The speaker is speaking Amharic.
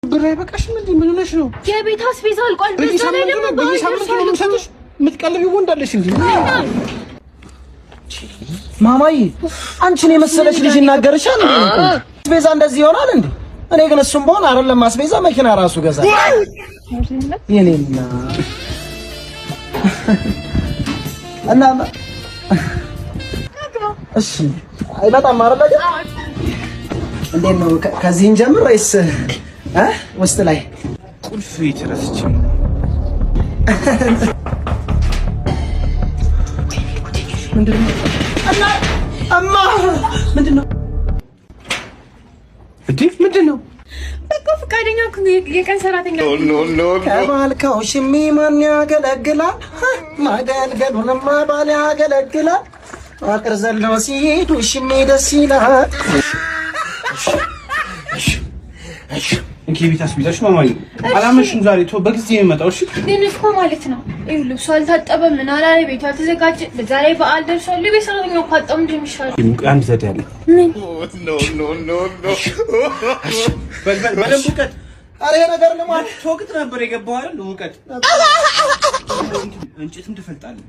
ብራይ በቃሽ ምን ሆነሽ ነው? የቤት አስቤዛ አልቋል። በዛ ላይ ደግሞ በየሳምንቱ ነው የምሰጥሽ። የምትቀልቢው ወንዳለሽ እንዴ? ማማዬ አንቺን የመሰለች ልጅ ይናገርሻል እንዴ? አስቤዛ እንደዚህ ይሆናል እንዴ? እኔ ግን እሱም በሆነ አይደለም አስቤዛ መኪና ራሱ ገዛ። የኔና እና እሺ አይመጣም አይደል? እንዴት ነው ከዚህን ጀምር ወይስ ውስጥ ላይ ቁልፍ ይተረስች ምንድነው? እማ ምንድነው? ምንድነው? በቃ ፈቃደኛ የቀን ሰራተኛ ከማልከው ሽሚ ማን ያገለግላል? ማገልገሉንማ ባል ያገለግላል። አቅር ዘለው ሲሄዱ ሽሚ ደስ ይላል። እንኪ ቤት አስቤዛሽ ማማዬ አላመሽም ዛሬ ቶ በጊዜ የመጣው እሺ ግን እኮ ማለት ነው ይኸው ልብሱ አልታጠበም ምን አላለ ቤቱ አልተዘጋጀ በዛሬ በዓል ደርሷል ቤት ሰራተኛው ካጣም እንደሚሻል አንድ ዘዴ አለ ምን ኖ በደንብ ውቀት አሬ ነገር ለማለት ቶክት ነበር የገባው አይደል ውቀት እንጨትም ትፈልጣለህ